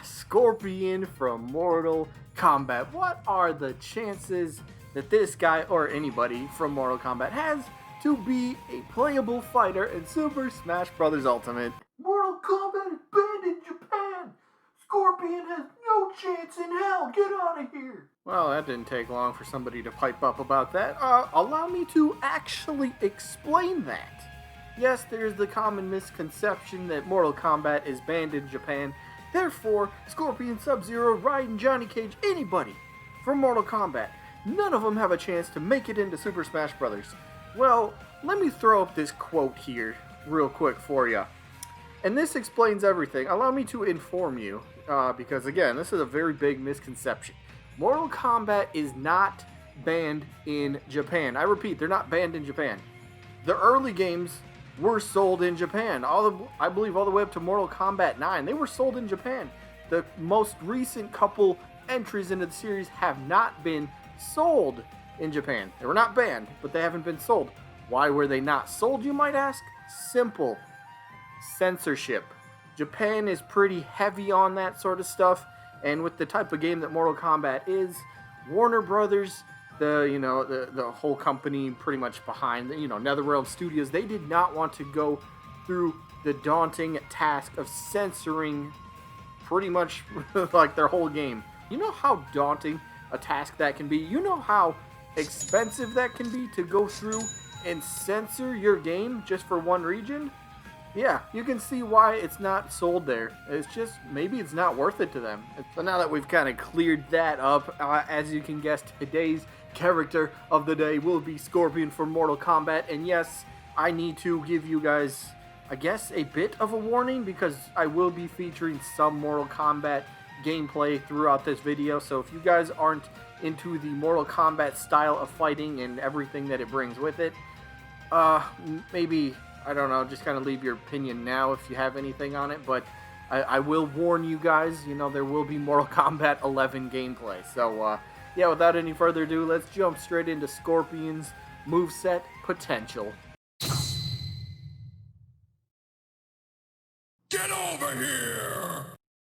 Scorpion from Mortal Kombat. What are the chances that this guy or anybody from Mortal Kombat has to be a playable fighter in Super Smash Bros. Ultimate? Mortal Kombat is banned in Japan! Scorpion has no chance in hell! Get out of here! Well, that didn't take long for somebody to pipe up about that. Allow me to actually explain that. Yes, there's the common misconception that Mortal Kombat is banned in Japan. Therefore, Scorpion, Sub-Zero, Raiden, Johnny Cage, anybody from Mortal Kombat, none of them have a chance to make it into Super Smash Bros. Well, let me throw up this quote here real quick for you. And this explains everything. Allow me to inform you, because again, this is a very big misconception. Mortal Kombat is not banned in Japan. I repeat, they're not banned in Japan. The early games were sold in Japan. I believe all the way up to Mortal Kombat 9, they were sold in Japan. The most recent couple entries into the series have not been sold in Japan. They were not banned, but they haven't been sold. Why were they not sold, you might ask? Simple. Censorship. Japan is pretty heavy on that sort of stuff, and with the type of game that Mortal Kombat is, Warner Brothers, the whole company pretty much behind, NetherRealm Studios, they did not want to go through the daunting task of censoring pretty much like their whole game. You know how daunting a task that can be? You know how expensive that can be to go through and censor your game just for one region? Yeah, you can see why it's not sold there. It's just, maybe it's not worth it to them. So now that we've kind of cleared that up, as you can guess, today's character of the day will be Scorpion from Mortal Kombat. And yes, I need to give you guys, I guess, a bit of a warning, because I will be featuring some Mortal Kombat gameplay throughout this video. So if you guys aren't into the Mortal Kombat style of fighting and everything that it brings with it, maybe, I don't know, just kind of leave your opinion now if you have anything on it, but I will warn you guys, there will be Mortal Kombat 11 gameplay. So, yeah, without any further ado, let's jump straight into Scorpion's moveset potential. Get over here!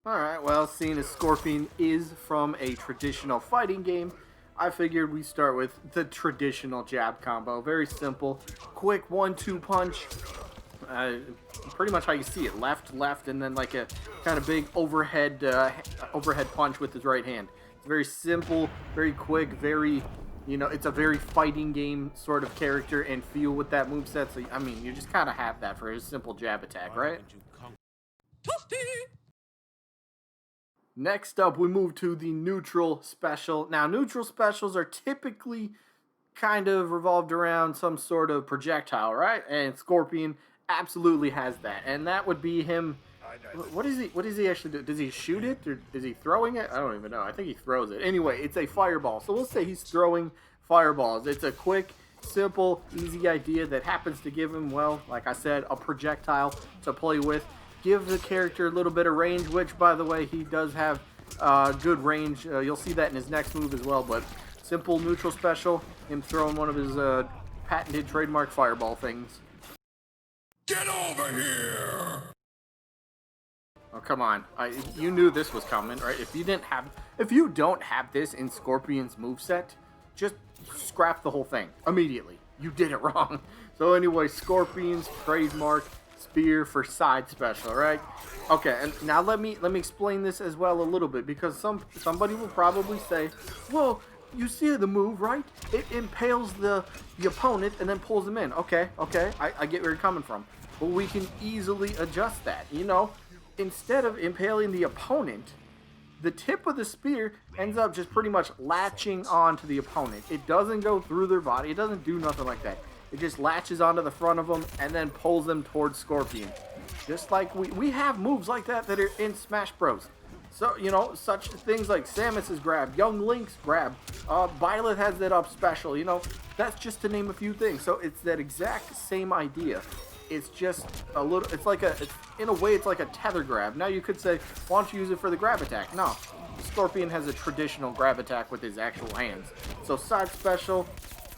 Alright, well, seeing as Scorpion is from a traditional fighting game, I figured we start with the traditional jab combo. Very simple, quick 1-2 punch. Pretty much how you see it, left, and then like a kind of big overhead punch with his right hand. It's very simple, very quick, very, it's a very fighting game sort of character and feel with that moveset. So, I mean, you just kind of have that for his simple jab attack, right? Next up, we move to the neutral special. Now, neutral specials are typically kind of revolved around some sort of projectile, right? And Scorpion absolutely has that. And that would be him. What does he actually do? Does he shoot it, or is he throwing it? I don't even know. I think he throws it. Anyway, it's a fireball. So we'll say he's throwing fireballs. It's a quick, simple, easy idea that happens to give him, well, like I said, a projectile to play with. Give the character a little bit of range, which, by the way, he does have good range. You'll see that in his next move as well, but simple neutral special, him throwing one of his patented trademark fireball things. Get over here! Oh, come on. You knew this was coming, right? If you don't have this in Scorpion's moveset, just scrap the whole thing immediately. You did it wrong. So anyway, Scorpion's trademark spear for side special, right? Okay, and now let me explain this as well a little bit, because somebody will probably say, well, you see the move, right? It impales the opponent and then pulls him in. Okay, I get where you're coming from. But we can easily adjust that, Instead of impaling the opponent, the tip of the spear ends up just pretty much latching onto the opponent. It doesn't go through their body. It doesn't do nothing like that. It just latches onto the front of them and then pulls them towards Scorpion. Just like we have moves like that are in Smash Bros. So, such things like Samus's grab, Young Link's grab, Violet has that up special, That's just to name a few things. So it's that exact same idea. It's just a little, in a way, it's like a tether grab. Now you could say, why don't you use it for the grab attack? No, Scorpion has a traditional grab attack with his actual hands. So side special,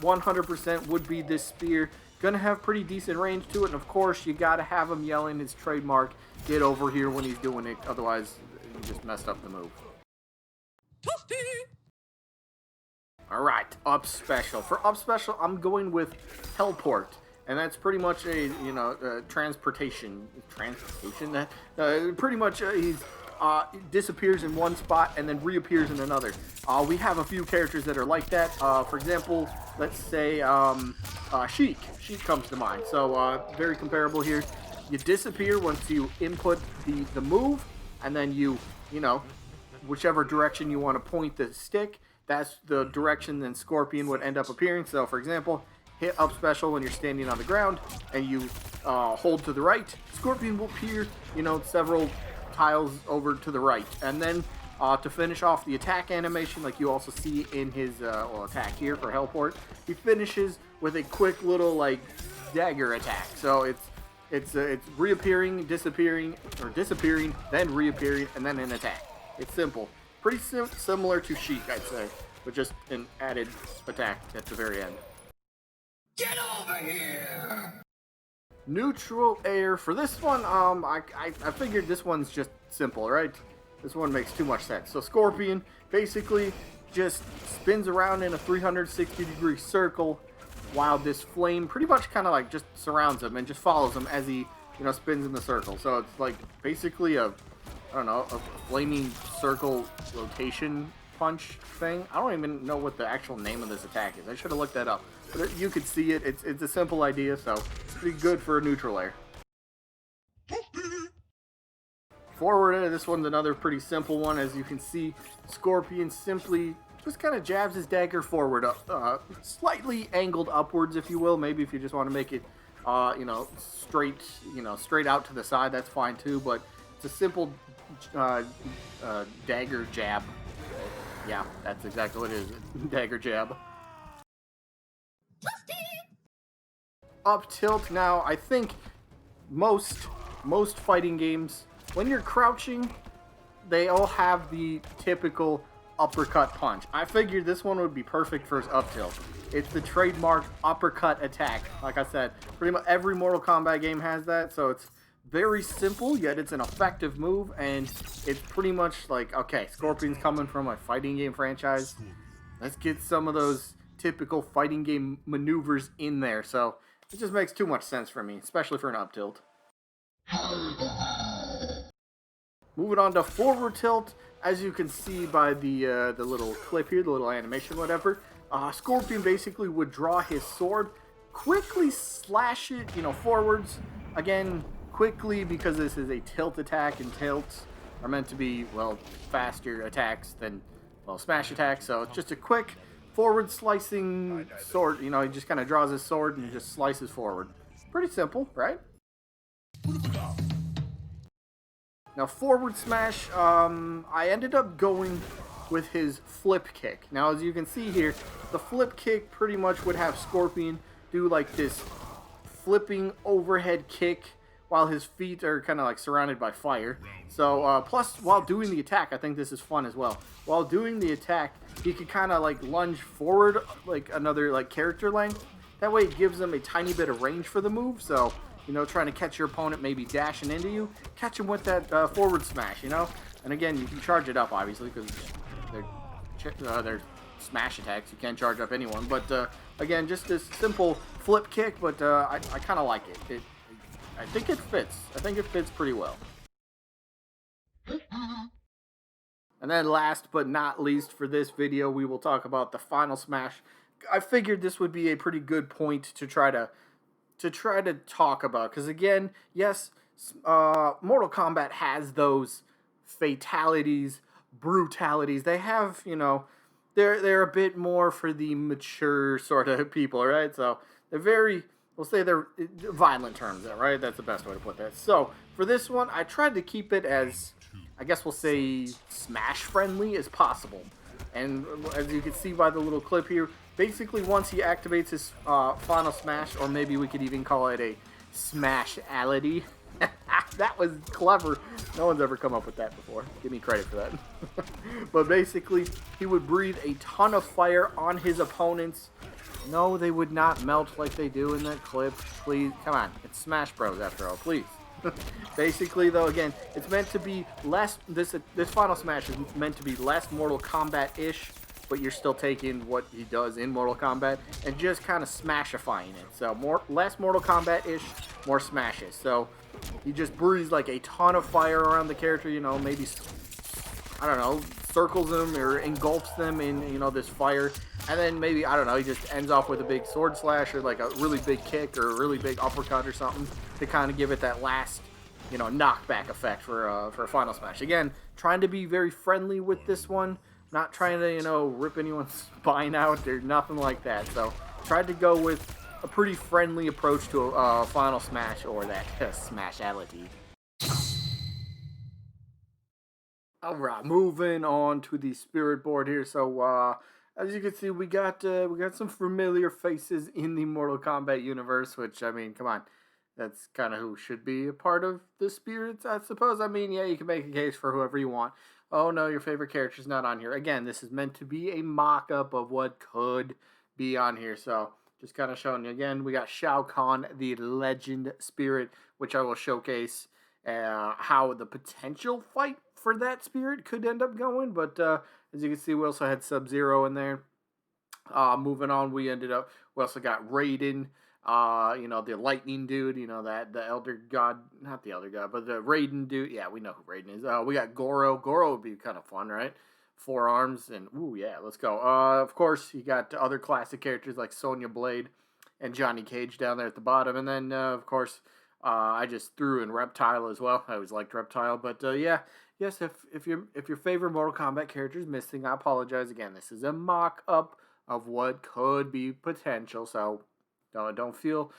100% would be this spear. Gonna have pretty decent range to it, and of course, you gotta have him yelling his trademark, get over here when he's doing it. Otherwise, You just messed up the move. Alright, up special. For up special, I'm going with teleport. And that's pretty much a, transportation. Transportation? Pretty much he disappears in one spot and then reappears in another. We have a few characters that are like that. For example, let's say Sheik. Sheik comes to mind. So very comparable here. You disappear once you input the move, and then you whichever direction you want to point the stick, that's the direction then Scorpion would end up appearing. So for example, hit up special when you're standing on the ground and you hold to the right, Scorpion will appear, several tiles over to the right. And then to finish off the attack animation, like you also see in his attack here for Hellport, he finishes with a quick little dagger attack. So it's reappearing, disappearing, then reappearing, and then an attack. It's simple. Pretty similar to Sheik, I'd say, but just an added attack at the very end. Get over here! Neutral air. For this one, I figured this one's just simple, right? This one makes too much sense. So Scorpion basically just spins around in a 360-degree circle while this flame pretty much kind of just surrounds him and just follows him as he, spins in the circle. So it's basically a flaming circle rotation punch thing. I don't even know what the actual name of this attack is. I should have looked that up. But you could see it. It's a simple idea, so it's pretty good for a neutral air. Forward air, this one's another pretty simple one. As you can see, Scorpion simply just kind of jabs his dagger forward, slightly angled upwards, if you will. Maybe if you just want to make it, straight out to the side, that's fine too. But it's a simple dagger jab. Yeah, that's exactly what it is. Dagger jab. Up tilt. Now, I think most fighting games, when you're crouching, they all have the typical uppercut punch. I figured this one would be perfect for his up tilt. It's the trademark uppercut attack. Like I said, pretty much every Mortal Kombat game has that, so it's very simple, yet it's an effective move, and it's pretty much okay, Scorpion's coming from a fighting game franchise. Let's get some of those typical fighting game maneuvers in there. So it just makes too much sense for me, especially for an up tilt. Moving on to forward tilt, as you can see by the little clip here, the little animation, whatever. Scorpion basically would draw his sword, quickly slash it, forwards. Again, quickly, because this is a tilt attack, and tilts are meant to be, faster attacks than, smash attacks. So it's just a quick forward slicing sword. He just kind of draws his sword and just slices forward. Pretty simple, right? Now, forward smash, I ended up going with his flip kick. Now, as you can see here, the flip kick pretty much would have Scorpion do this flipping overhead kick while his feet are kind of surrounded by fire. So, plus, while doing the attack, I think this is fun as well. While doing the attack, he could kind of lunge forward another character length. That way it gives him a tiny bit of range for the move. So, trying to catch your opponent, maybe dashing into you, catch him with that forward smash, And again, you can charge it up, obviously, because they're smash attacks. You can't charge up anyone. But, again, just this simple flip kick, but I kind of like it. I think it fits. I think it fits pretty well. And then last but not least for this video, we will talk about the final smash. I figured this would be a pretty good point to try to talk about, because again, yes, Mortal Kombat has those fatalities, brutalities. They have, they're a bit more for the mature sort of people, right? So they're very, we'll say they're violent terms, right? That's the best way to put that. So for this one, I tried to keep it as, I guess we'll say, Smash friendly as possible. And as you can see by the little clip here, basically once he activates his final smash, or maybe we could even call it a Smash-ality. That was clever. No one's ever come up with that before. Give me credit for that. But basically, he would breathe a ton of fire on his opponents. No, they would not melt like they do in that clip. Please, come on. It's Smash Bros. After all, please. Basically, though, again, it's meant to be less. This Final Smash is meant to be less Mortal Kombat-ish, but you're still taking what he does in Mortal Kombat and just kind of smashifying it. So less Mortal Kombat-ish, more smashes. So he just breathes like a ton of fire around the character. You know, maybe I don't know, circles them or engulfs them in, you know, this fire. And then maybe, I don't know, he just ends off with a big sword slash or like a really big kick or a really big uppercut or something to kind of give it that last, you know, knockback effect for a Final Smash. Again, trying to be very friendly with this one. Not trying to, you know, rip anyone's spine out or nothing like that. So, tried to go with a pretty friendly approach to a Final Smash or that Smash-ality. Alright, moving on to the spirit board here. So, as you can see, we got some familiar faces in the Mortal Kombat universe, which, I mean, come on. That's kind of who should be a part of the spirits, I suppose. I mean, yeah, you can make a case for whoever you want. Oh, no, your favorite character's not on here. Again, this is meant to be a mock-up of what could be on here. So, just kind of showing you. Again, we got Shao Khan, the legend spirit, which I will showcase how the potential fight for that spirit could end up going. But as you can see, we also had Sub-Zero in there. Moving on, we also got Raiden, you know, the lightning dude, you know, that the elder god, not the elder god, but the Raiden dude. Yeah, we know who Raiden is. We got Goro. Goro would be kind of fun, right? 4 arms and ooh, yeah, let's go. Of course, you got other classic characters like Sonya Blade and Johnny Cage down there at the bottom, and then of course, I just threw in Reptile as well. I always liked Reptile, but yeah, yes, if your favorite Mortal Kombat character is missing, I apologize again. This is a mock-up of what could be potential, so don't feel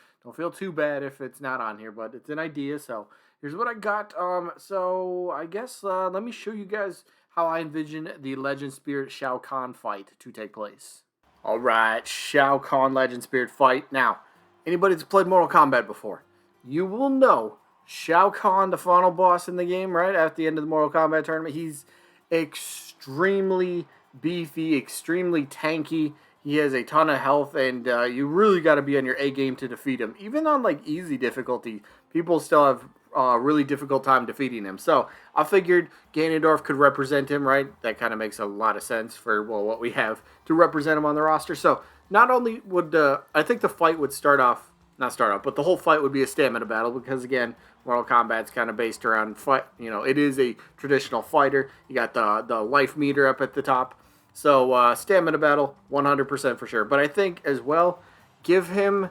too bad if it's not on here, but it's an idea. So here's what I got. So I guess let me show you guys how I envision the Legend Spirit Shao Kahn fight to take place. All right, Shao Kahn Legend Spirit fight. Now, anybody that's played Mortal Kombat before, you will know Shao Kahn, the final boss in the game, right at the end of the Mortal Kombat tournament. He's extremely beefy, extremely tanky. He has a ton of health, and you really got to be on your A game to defeat him. Even on like easy difficulty, people still have a really difficult time defeating him. So I figured Ganondorf could represent him, right? That kind of makes a lot of sense for what we have to represent him on the roster. So not only would I think the fight would but the whole fight would be a stamina battle because again, Mortal Kombat's kind of based around fight. You know, it is a traditional fighter. You got the life meter up at the top. So, stamina battle, 100% for sure. But I think, as well, give him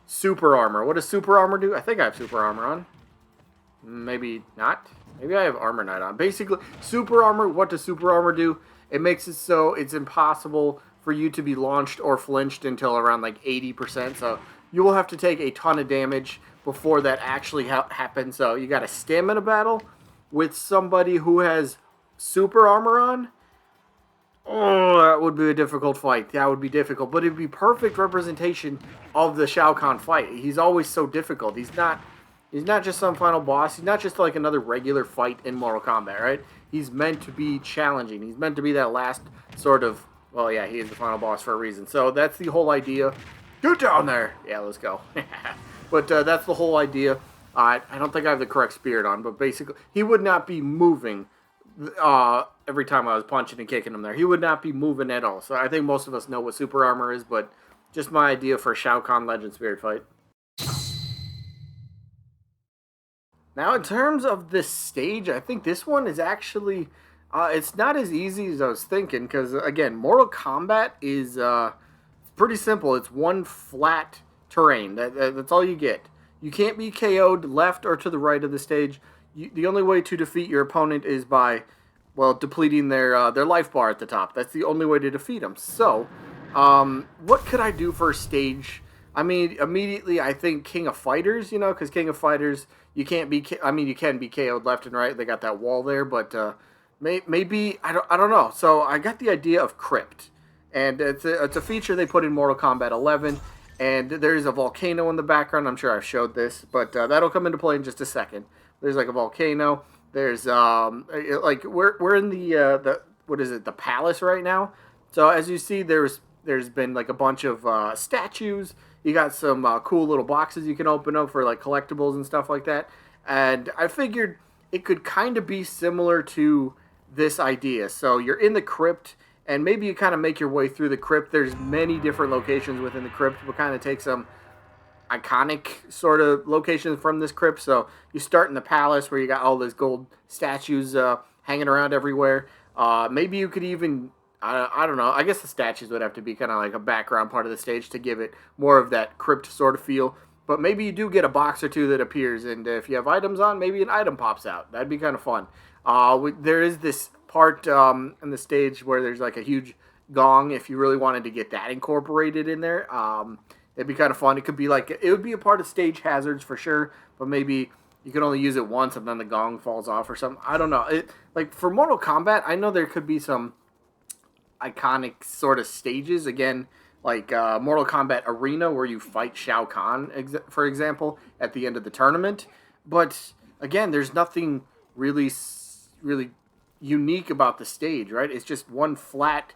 super armor. What does super armor do? I think I have super armor on. Maybe not. Maybe I have armor knight on. Basically, super armor, what does super armor do? It makes it so it's impossible for you to be launched or flinched until around like 80%. So, you will have to take a ton of damage before that actually happens. So, you got a stamina battle with somebody who has super armor on. Oh, that would be a difficult fight. That would be difficult. But it'd be perfect representation of the Shao Kahn fight. He's always so difficult. He's not just some final boss. He's not just like another regular fight in Mortal Kombat, right? He's meant to be challenging. He's meant to be that last sort of, well, yeah, he is the final boss for a reason. So that's the whole idea. Get down there. Yeah, let's go. But that's the whole idea. I don't think I have the correct spirit on, but basically, he would not be moving every time I was punching and kicking him there. He would not be moving at all. So I think most of us know what super armor is, but just my idea for Shao Kahn Legend Spirit fight. Now, in terms of this stage, I think this one is actually, it's not as easy as I was thinking, because, again, Mortal Kombat is pretty simple. It's one flat terrain. That's all you get. You can't be KO'd left or to the right of the stage. The only way to defeat your opponent is by, well, depleting their life bar at the top. That's the only way to defeat them. So, what could I do for a stage? I mean, immediately I think King of Fighters, you know, because King of Fighters, you can't be, you can be KO'd left and right. They got that wall there, but maybe, I don't know. So I got the idea of Crypt. And it's a feature they put in Mortal Kombat 11. And there's a volcano in the background. I'm sure I've showed this, but that'll come into play in just a second. There's like a volcano. There's like we're in the what is it? The palace right now. So as you see, there's been like a bunch of statues. You got some cool little boxes you can open up for like collectibles and stuff like that. And I figured it could kind of be similar to this idea. So you're in the crypt, and maybe you kind of make your way through the crypt. There's many different locations within the crypt. We'll kind of take some iconic sort of locations from this crypt. So you start in the palace where you got all those gold statues hanging around everywhere. Maybe you could even, I don't know, I guess the statues would have to be kind of like a background part of the stage to give it more of that crypt sort of feel. But maybe you do get a box or two that appears, and if you have items on, maybe an item pops out. That'd be kind of fun. There is this part in the stage where there's like a huge gong. If you really wanted to get that incorporated in there, it'd be kind of fun. It could be like it would be a part of stage hazards for sure, but maybe you can only use it once and then the gong falls off or something. I don't know. It like for Mortal Kombat, I know there could be some iconic sort of stages again, like Mortal Kombat Arena where you fight Shao Khan, for example, at the end of the tournament. But again, there's nothing really unique about the stage, right? It's just one flat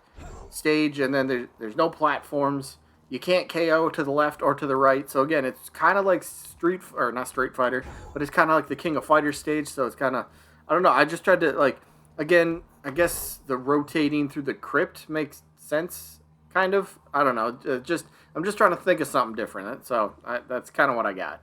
stage, and then there's no platforms. You can't KO to the left or to the right. So again, it's kind of like not Street Fighter, but it's kind of like the King of Fighters stage. So it's kind of, I don't know. I just tried to like, again, I guess the rotating through the crypt makes sense, kind of. I don't know. I'm just trying to think of something different. So that's kind of what I got.